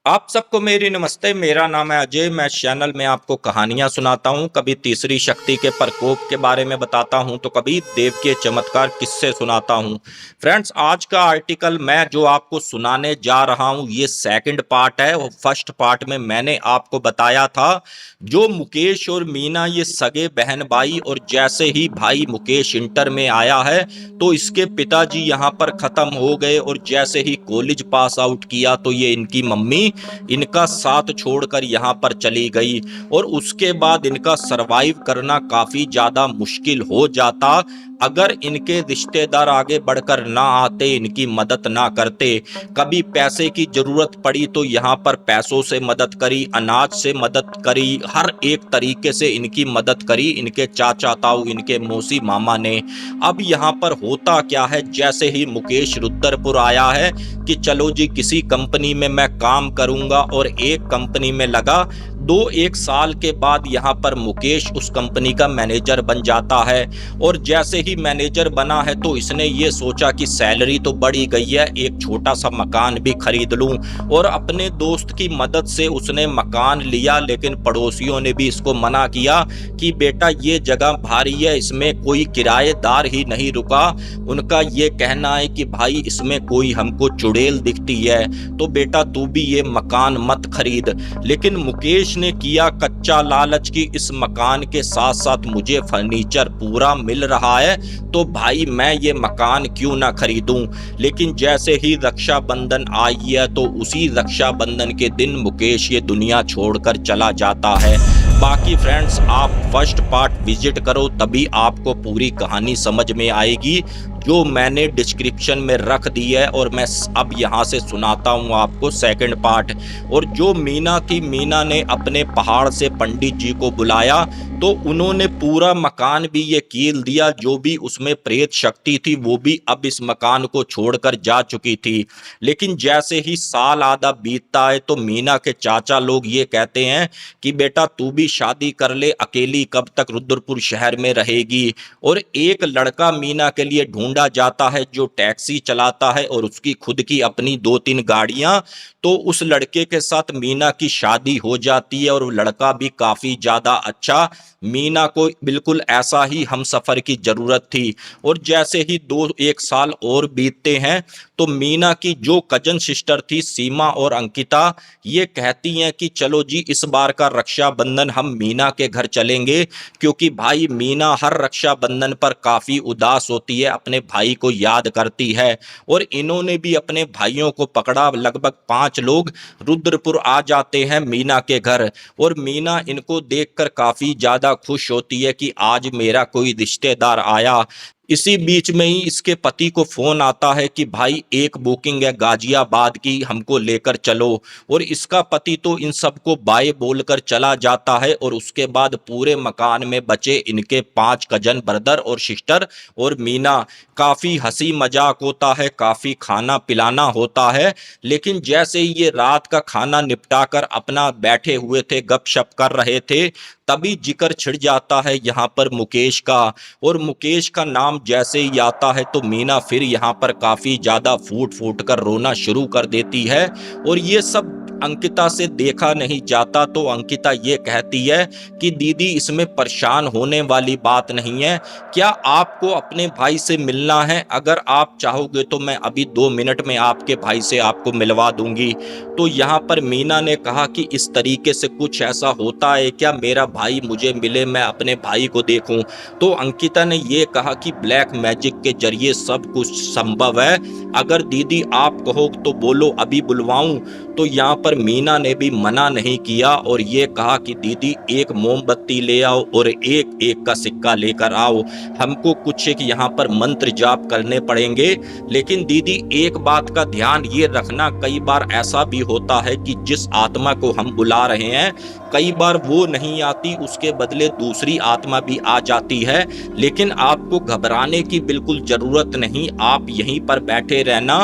आप सबको मेरी नमस्ते। मेरा नाम है अजय। मैं इस चैनल में आपको कहानियां सुनाता हूं। कभी तीसरी शक्ति के प्रकोप के बारे में बताता हूं तो कभी देव के चमत्कार किस्से सुनाता हूं। फ्रेंड्स, आज का आर्टिकल मैं जो आपको सुनाने जा रहा हूं ये सेकंड पार्ट है। और फर्स्ट पार्ट में मैंने आपको बताया था जो मुकेश और मीना ये सगे बहन भाई, और जैसे ही भाई मुकेश इंटर में आया है तो इसके पिताजी यहाँ पर खत्म हो गए, और जैसे ही कॉलेज पास आउट किया तो ये इनकी मम्मी इनका साथ छोड़कर यहाँ पर चली गई। और उसके बाद इनका सरवाइव करना काफी ज्यादा मुश्किल हो जाता अगर इनके रिश्तेदार आगे बढ़कर ना आते, इनकी मदद ना करते। कभी पैसे की जरूरत पड़ी तो यहाँ पर पैसों से मदद करी, अनाज से मदद करी, हर एक तरीके से इनकी मदद करी इनके चाचा ताऊ, इनके मौसी मामा ने। अब यहाँ पर होता क्या है, जैसे ही मुकेश रुद्रपुर आया है कि चलो जी किसी कंपनी में मैं काम करूंगा, और एक कंपनी में लगा। 1 साल के बाद यहाँ पर मुकेश उस कंपनी का मैनेजर बन जाता है। और जैसे ही मैनेजर बना है तो इसने ये सोचा कि सैलरी तो बढ़ी गई है, एक छोटा सा मकान भी खरीद लूं। और अपने दोस्त की मदद से उसने मकान लिया, लेकिन पड़ोसियों ने भी इसको मना किया कि बेटा ये जगह भारी है, इसमें कोई किराएदार ही नहीं रुका। उनका ये कहना है कि भाई इसमें कोई हमको चुड़ैल दिखती है, तो बेटा तू भी ये मकान मत खरीद। लेकिन मुकेश ने किया कच्चा लालच की इस मकान के साथ साथ मुझे फर्नीचर पूरा मिल रहा है, तो भाई मैं ये मकान क्यों ना खरीदूं। लेकिन जैसे ही रक्षाबंधन आई है तो उसी रक्षाबंधन के दिन मुकेश ये दुनिया छोड़कर चला जाता है। बाकी फ्रेंड्स, आप फर्स्ट पार्ट विजिट करो, तभी आपको पूरी कहानी समझ में आएगी जो मैंने डिस्क्रिप्शन में रख दी है। और मैं अब यहाँ से सुनाता हूँ आपको सेकंड पार्ट। और जो मीना थी, मीना ने अपने पहाड़ से पंडित जी को बुलाया, तो उन्होंने पूरा मकान भी ये कील दिया। जो भी उसमें प्रेत शक्ति थी वो भी अब इस मकान को छोड़कर जा चुकी थी। लेकिन जैसे ही साल आधा बीतता है तो मीना के चाचा लोग ये कहते हैं कि बेटा तू भी शादी कर ले, अकेली कब तक रुद्रपुर शहर में रहेगी। और एक लड़का मीना के लिए ढूंढा जाता है जो टैक्सी चलाता है और उसकी खुद की अपनी 2-3 गाड़ियां। तो उस लड़के के साथ मीना की शादी हो जाती है, और वो लड़का भी काफी ज्यादा अच्छा। मीना को बिल्कुल ऐसा ही हमसफर की जरूरत थी। और जैसे ही 1 साल और बीतते हैं तो मीना की जो कजन सिस्टर थी सीमा और अंकिता, ये कहती हैं कि चलो जी इस बार का रक्षाबंधन हम मीना के घर चलेंगे, क्योंकि भाई मीना हर रक्षाबंधन पर काफी उदास होती है, अपने भाई को याद करती है। और इन्होंने भी अपने भाइयों को पकड़ा। लगभग 5 लोग रुद्रपुर आ जाते हैं मीना के घर, और मीना इनको देखकर काफी ज्यादा खुश होती है कि आज मेरा कोई रिश्तेदार आया। इसी बीच में ही इसके पति को फोन आता है कि भाई एक बुकिंग है गाजियाबाद की, हमको लेकर चलो। और इसका पति तो इन सबको बाय बोलकर चला जाता है। और उसके बाद पूरे मकान में बचे इनके 5 कजन ब्रदर और सिस्टर और मीना। काफी हंसी मजाक होता है, काफी खाना पिलाना होता है। लेकिन जैसे ही ये रात का खाना निपटाकर अपना बैठे हुए थे, गपशप कर रहे थे, तभी जिक्र छिड़ जाता है यहाँ पर मुकेश का। और मुकेश का नाम जैसे ही आता है तो मीना फिर यहाँ पर काफी ज्यादा फूट फूट कर रोना शुरू कर देती है। और ये सब अंकिता से देखा नहीं जाता, तो अंकिता ये कहती है कि दीदी इसमें परेशान होने वाली बात नहीं है, क्या आपको अपने भाई से मिलना है? अगर आप चाहोगे तो मैं अभी 2 मिनट में आपके भाई से आपको मिलवा दूंगी। तो यहाँ पर मीना ने कहा कि इस तरीके से कुछ ऐसा होता है क्या, मेरा भाई मुझे मिले, मैं अपने भाई को देखूं? तो अंकिता ने ये कहा कि ब्लैक मैजिक के जरिए सब कुछ संभव है, अगर दीदी आप कहो तो बोलो अभी बुलवाऊं? तो यहाँ पर मीना ने भी मना नहीं किया और ये कहा कि दीदी एक मोमबत्ती ले आओ और एक एक का सिक्का लेकर आओ, हमको कुछ एक यहाँ पर मंत्र जाप करने पड़ेंगे। लेकिन दीदी एक बात का ध्यान ये रखना, कई बार ऐसा भी होता है कि जिस आत्मा को हम बुला रहे हैं कई बार वो नहीं आती, उसके बदले दूसरी आत्मा भी आ जाती है। लेकिन आपको घबराने की बिल्कुल जरूरत नहीं, आप यहीं पर बैठे खड़े रहना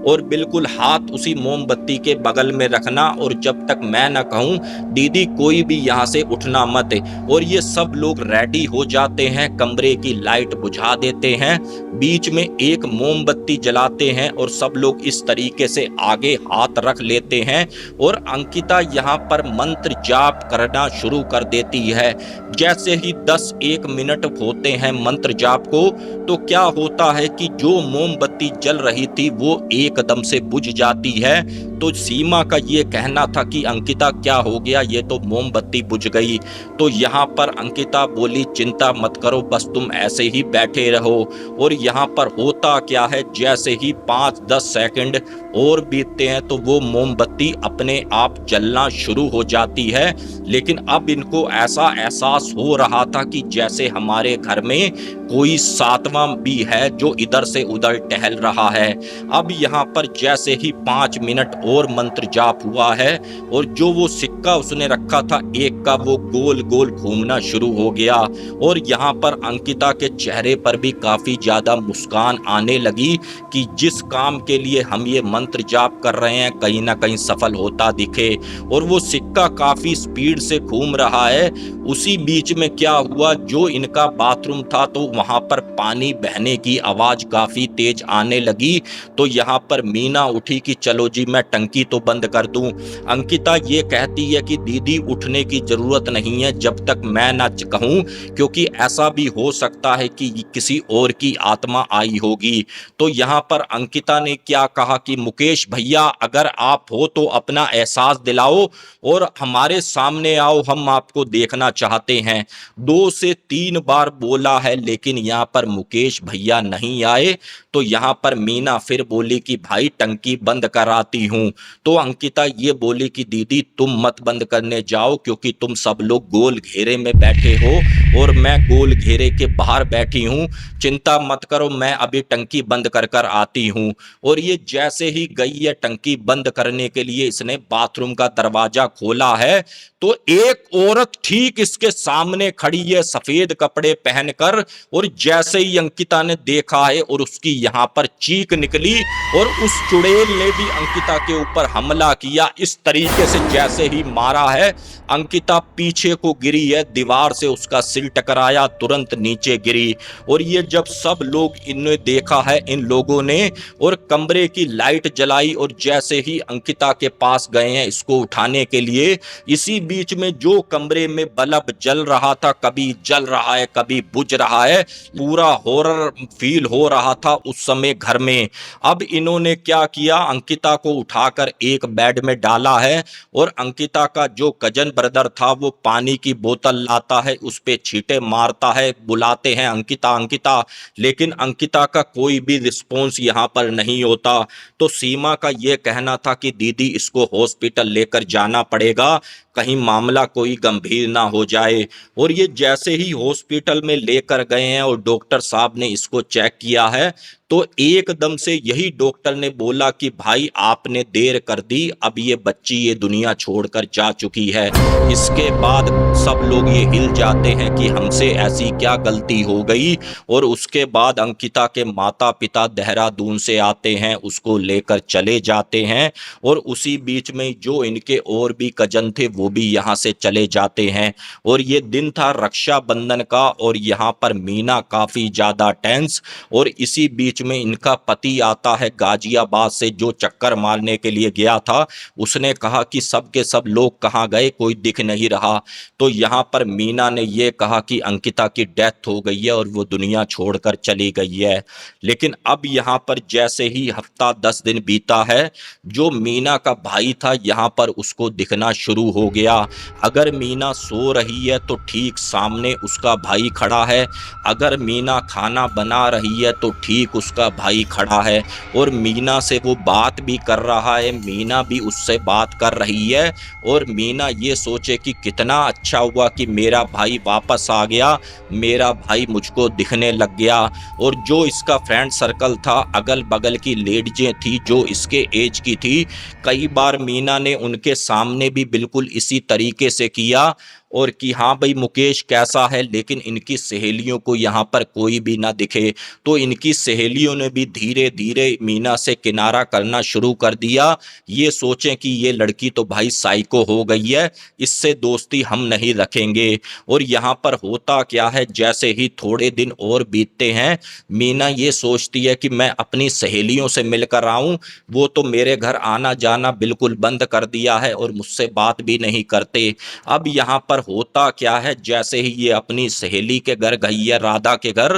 और बिल्कुल हाथ उसी मोमबत्ती के बगल में रखना, और जब तक मैं ना कहूँ दीदी कोई भी यहाँ से उठना मत। और ये सब लोग रेडी हो जाते हैं, कमरे की लाइट बुझा देते हैं, बीच में एक मोमबत्ती जलाते हैं और सब लोग इस तरीके से आगे हाथ रख लेते हैं और अंकिता यहाँ पर मंत्र जाप करना शुरू कर देती है। जैसे ही 10-1 मिनट होते हैं मंत्र जाप को, तो क्या होता है कि जो मोमबत्ती जल रही थी वो एकदम से बुझ जाती है। तो सीमा का ये कहना था कि अंकिता क्या हो गया, ये तो मोमबत्ती बुझ गई। तो यहाँ पर अंकिता बोली चिंता मत करो, बस तुम ऐसे ही बैठे रहो। और यहाँ पर होता क्या है, जैसे ही 5-10 सेकंड और बीतते हैं तो वो मोमबत्ती अपने आप जलना शुरू हो जाती है। लेकिन अब इनको ऐसा एहसास हो रहा था कि जैसे हमारे घर में कोई सातवां भी है जो इधर से उधर टहल रहा है। अब यहाँ पर जैसे ही 5 मिनट और मंत्र जाप हुआ है और जो वो सिक्का उसने रखा था एक का, वो गोल गोल घूमना शुरू हो गया। और यहाँ पर अंकिता के चेहरे पर भी काफी ज्यादा मुस्कान आने लगी कि जिस काम के लिए हम ये मंत्र जाप कर रहे हैं कहीं ना कहीं सफल होता दिखे। और वो सिक्का काफी स्पीड से घूम रहा है। उसी बीच में क्या हुआ, जो इनका बाथरूम था तो वहां पर पानी बहने की आवाज काफी तेज आने लगी। तो यहाँ पर मीना उठी कि चलो जी मैं टंकी तो बंद कर दूं। अंकिता ये कहती है कि दीदी उठने की जरूरत नहीं है जब तक मैं ना कहूं, क्योंकि ऐसा भी हो सकता है कि किसी और की आत्मा आई होगी। तो यहाँ पर अंकिता ने क्या कहा कि मुकेश भैया अगर आप हो तो अपना एहसास दिलाओ और हमारे सामने आओ, हम आपको देखना चाहते हैं। 2 से 3 बार बोला है लेकिन यहाँ पर मुकेश भैया नहीं आए। तो यहाँ पर मीना फिर बोली कि भाई टंकी बंद कराती हूँ। तो अंकिता ये बोली कि दीदी तुम मत बंद करने जाओ, क्योंकि तुम सब लोग गोल घेरे में बैठे हो और मैं गोल घेरे के बाहर बैठी हूँ, चिंता मत करो मैं अभी टंकी बंद कर कर आती हूँ। और ये जैसे ही गई है टंकी बंद करने के लिए, इसने बाथरूम का दरवाजा खोला है तो एक औरत ठीक इसके सामने खड़ी है सफेद कपड़े पहनकर। और जैसे ही अंकिता ने देखा है और उसकी यहाँ पर चीख निकली और उस चुड़ैल ने भी अंकिता के ऊपर हमला किया इस तरीके से, जैसे ही मारा है अंकिता पीछे को गिरी है, दीवार से उसका सिर टकराया, तुरंत नीचे गिरी। और ये जब सब लोग इन्हें देखा है इन लोगों ने और कमरे की लाइट जलाई और जैसे ही अंकिता के पास गए हैं इसको उठाने के लिए, इसी बीच में जो कमरे में बल्ब जल रहा था, कभी जल रहा है कभी बुझ रहा है, पूरा हॉरर फील हो रहा था उस समय घर में। अब इन्होंने क्या किया, अंकिता को उठाकर एक बेड में डाला है और अंकिता का जो कजन ब्रदर था वो पानी की बोतल लाता है, उस पे छींटे मारता है, बुलाते हैं अंकिता अंकिता, लेकिन अंकिता का कोई भी रिस्पॉन्स यहाँ पर नहीं होता। तो सीमा का ये कहना था कि दीदी इसको हॉस्पिटल लेकर जाना पड़ेगा, कहीं मामला कोई गंभीर ना हो जाए। और ये जैसे ही हॉस्पिटल में लेकर गए हैं और डॉक्टर साहब ने इसको चेक किया है तो एकदम से यही डॉक्टर ने बोला कि भाई आपने देर कर दी, अब ये बच्ची ये दुनिया छोड़कर जा चुकी है। इसके बाद सब लोग ये हिल जाते हैं कि हमसे ऐसी क्या गलती हो गई। और उसके बाद अंकिता के माता पिता देहरादून से आते हैं, उसको लेकर चले जाते हैं और उसी बीच में जो इनके और भी कजन थे वो भी यहाँ से चले जाते हैं। और ये दिन था रक्षाबंधन का और यहाँ पर मीना काफी ज्यादा टेंस। और इसी बीच में इनका पति आता है गाजियाबाद से, जो चक्कर मारने के लिए गया था। उसने कहा कि सब के सब लोग कहाँ गए, कोई दिख नहीं रहा। तो यहाँ पर मीना ने यह कहा कि अंकिता की डेथ हो गई है और वो दुनिया छोड़कर चली गई है। लेकिन अब यहाँ पर जैसे ही हफ्ता 10 दिन बीता है, जो मीना का भाई था यहाँ पर उसको दिखना शुरू हो गया। अगर मीना सो रही है तो ठीक सामने उसका भाई खड़ा है, अगर मीना खाना बना रही है तो ठीक उसका भाई खड़ा है और मीना से वो बात भी कर रहा है, मीना भी उससे बात कर रही है। और मीना ये सोचे कि कितना अच्छा हुआ कि मेरा भाई वापस आ गया, मेरा भाई मुझको दिखने लग गया। और जो इसका फ्रेंड सर्कल था, अगल बगल की लेडीजें थी जो इसके एज की थी, कई बार मीना ने उनके सामने भी बिल्कुल इसी तरीके से किया। और कि हाँ भाई मुकेश कैसा है, लेकिन इनकी सहेलियों को यहाँ पर कोई भी ना दिखे। तो इनकी सहेलियों ने भी धीरे धीरे मीना से किनारा करना शुरू कर दिया। ये सोचें कि ये लड़की तो भाई साइको हो गई है, इससे दोस्ती हम नहीं रखेंगे। और यहाँ पर होता क्या है, जैसे ही थोड़े दिन और बीतते हैं, मीना ये सोचती है कि मैं अपनी सहेलियों से मिलकर आऊं। वो तो मेरे घर आना जाना बिल्कुल बंद कर दिया है और मुझसे बात भी नहीं करते। अब यहाँ पर होता क्या है, जैसे ही ये अपनी सहेली के घर गई है, राधा के घर,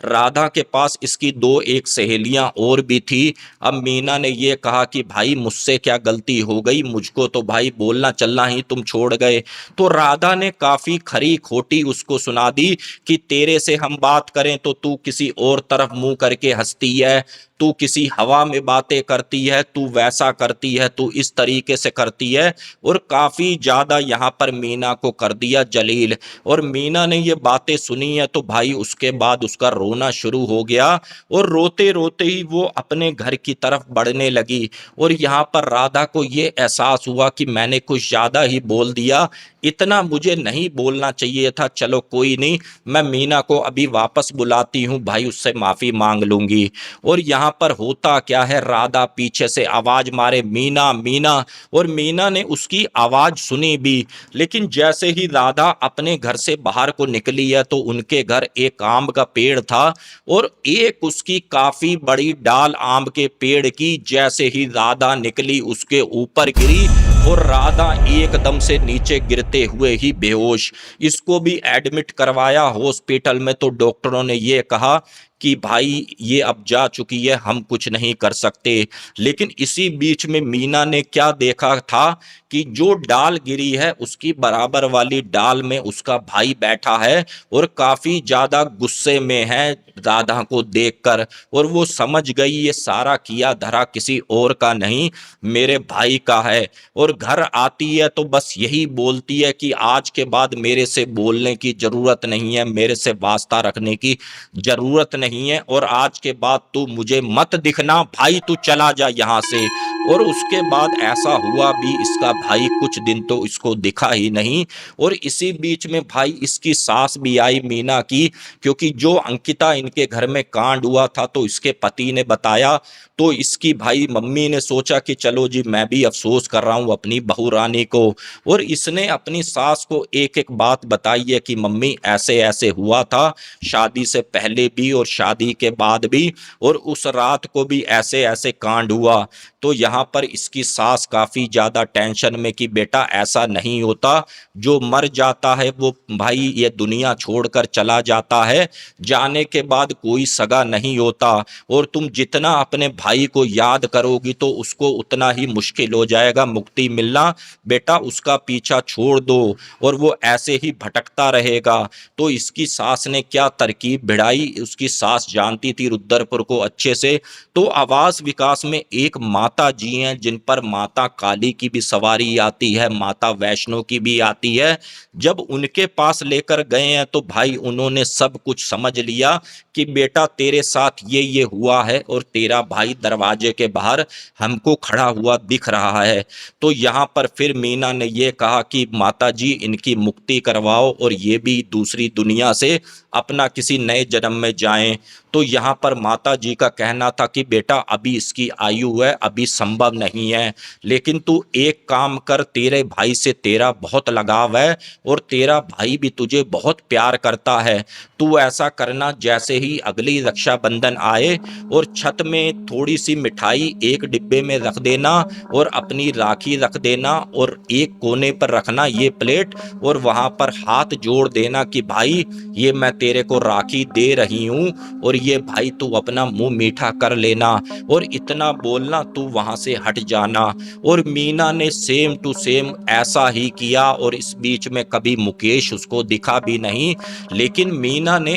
राधा के पास इसकी दो एक सहेलियां और भी थी। अब मीना ने ये कहा कि भाई मुझसे क्या गलती हो गई, मुझको तो भाई बोलना चलना ही तुम छोड़ गए। तो राधा ने काफी खरी खोटी उसको सुना दी कि तेरे से हम बात करें तो तू किसी और तरफ मुंह करके हंसती है, तू किसी हवा में बातें करती है, तू वैसा करती है, तू इस तरीके से करती है। और काफी ज्यादा यहाँ पर मीना को कर दिया जलील। और मीना ने ये बातें सुनी है तो भाई उसके बाद उसका रोना शुरू हो गया और रोते रोते ही वो अपने घर की तरफ बढ़ने लगी। और यहाँ पर राधा को ये एहसास हुआ कि मैंने कुछ ज्यादा ही बोल दिया, इतना मुझे नहीं बोलना चाहिए था। चलो कोई नहीं, मैं मीना को अभी वापस बुलाती हूँ, भाई उससे माफी मांग लूंगी। और यहाँ पर होता क्या है, राधा पीछे से आवाज मारे मीना मीना, और मीना ने उसकी आवाज सुनी भी। लेकिन जैसे ही राधा अपने घर से बाहर को निकली है तो उनके घर एक आम का पेड़ था और एक उसकी काफी बड़ी डाल आम के पेड़ की जैसे ही राधा निकली उसके ऊपर गिरी और राधा एकदम से नीचे गिरते हुए ही बेहोश। इसको भी एडमिट करवाया हॉस्पिटल में तो डॉक्टरों ने ये कहा कि भाई ये अब जा चुकी है, हम कुछ नहीं कर सकते। लेकिन इसी बीच में मीना ने क्या देखा था कि जो डाल गिरी है उसकी बराबर वाली डाल में उसका भाई बैठा है और काफी ज्यादा गुस्से में है राधा को देखकर। और वो समझ गई ये सारा किया धरा किसी और का नहीं, मेरे भाई का है। और घर आती है तो बस यही बोलती है कि आज के बाद मेरे से बोलने की जरूरत नहीं है, मेरे से वास्ता रखने की जरूरत नहीं है, और आज के बाद तू मुझे मत दिखना भाई, तू चला जा यहाँ से। और उसके बाद ऐसा हुआ भी, इसका भाई कुछ दिन तो इसको दिखा ही नहीं। और इसी बीच में भाई इसकी सास भी आई मीना की, क्योंकि जो अंकिता इनके घर में कांड हुआ था तो इसके पति ने बताया। तो इसकी भाई मम्मी ने सोचा कि चलो जी मैं भी अफसोस कर रहा हूँ अपनी बहू रानी को। और इसने अपनी सास को एक एक बात बताई है कि मम्मी ऐसे ऐसे हुआ था, शादी से पहले भी और शादी के बाद भी, और उस रात को भी ऐसे ऐसे कांड हुआ। तो यहाँ पर इसकी सास काफी ज्यादा टेंशन में कि बेटा ऐसा नहीं होता, जो मर जाता है वो भाई ये दुनिया छोड़कर चला जाता है, जाने के बाद कोई सगा नहीं होता। और तुम जितना अपने भाई को याद करोगी तो उसको उतना ही मुश्किल हो जाएगा मुक्ति मिलना। बेटा उसका पीछा छोड़ दो और वो ऐसे ही भटकता रहेगा। तो इसकी सास ने क्या तरकीब भिड़ाई, उसकी सास जानती थी रुद्रपुर को अच्छे से। तो आवास विकास में एक माता जी हैं जिन पर माता काली की भी सवारी आती है, माता वैष्णो की भी आती है। जब उनके पास लेकर गए हैं तो भाई उन्होंने सब कुछ समझ लिया कि बेटा तेरे साथ ये हुआ है और तेरा भाई दरवाजे के बाहर हमको खड़ा हुआ दिख रहा है। तो यहाँ पर फिर मीना ने ये कहा कि माता जी इनकी मुक्ति करवाओ और ये भी दूसरी दुनिया से अपना किसी नए जन्म में जाएं। तो यहाँ पर माता जी का कहना था कि बेटा अभी इसकी आयु है, अभी संभव नहीं है, लेकिन तू एक काम कर, तेरे भाई से तेरा बहुत लगाव है और तेरा भाई भी तुझे बहुत प्यार करता है। तू ऐसा करना, जैसे ही अगली रक्षाबंधन आए और छत में थोड़ी सी मिठाई एक डिब्बे में रख देना और अपनी राखी रख देना और एक कोने पर रखना ये प्लेट, और वहां पर हाथ जोड़ देना कि भाई ये मैं तेरे को राखी दे रही हूँ और ये भाई तू अपना मुंह मीठा कर लेना, और इतना बोलना, तू वहां से हट जाना। और मीना ने सेम टू सेम ऐसा ही किया। और इस बीच में कभी मुकेश उसको दिखा भी नहीं, लेकिन मीना ने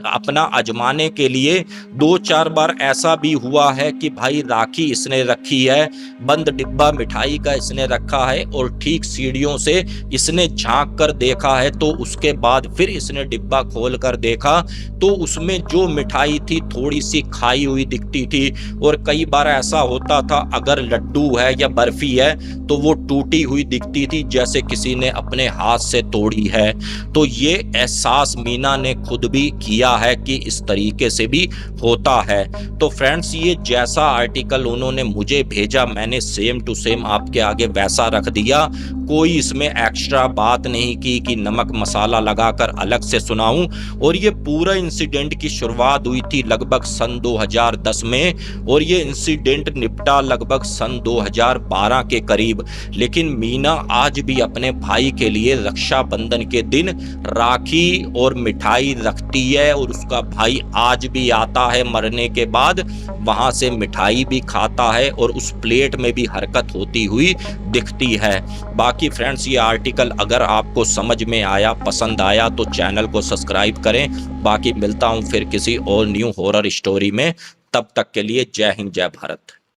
अपना आजमाने के लिए दो चार बार ऐसा भी हुआ है कि भाई राखी इसने रखी है, बंद डिब्बा मिठाई का इसने रखा है और ठीक सीढ़ियों से इसने झांक कर देखा है। तो उसके बाद फिर इसने डिब्बा खोल कर देखा तो उसमें जो मिठाई थी थोड़ी सी खाई हुई दिखती थी। और कई बार ऐसा होता था अगर लड्डू है या बर्फी है तो वो टूटी हुई दिखती थी, जैसे किसी ने अपने हाथ से तोड़ी है। तो ये एहसास मीना ने खुद भी किया है कि इस तरीके से भी होता है। तो फ्रेंड्स, ये जैसा आर्टिकल उन्होंने मुझे भेजा, मैंने सेम टू सेम आपके आगे वैसा रख दिया। कोई इसमें एक्स्ट्रा बात नहीं की कि नमक मसाला लगाकर अलग से सुनाऊं। और ये पूरा इंसिडेंट की शुरुआत हुई थी लगभग सन 2010 में, और ये इंसिडेंट निपटा लगभग सन 2012 के करीब। लेकिन मीना आज भी अपने भाई के लिए रक्षाबंधन के दिन राखी और मिठाई रखती है, और उसका भाई आज भी आता है मरने के बाद, वहां से मिठाई भी खाता है और उस प्लेट में भी हरकत होती हुई दिखती है। बाकी फ्रेंड्स, ये आर्टिकल अगर आपको समझ में आया, पसंद आया, तो चैनल को सब्सक्राइब करें। बाकी मिलता हूं फिर किसी और न्यू हॉरर स्टोरी में। तब तक के लिए जय हिंद, जय भारत।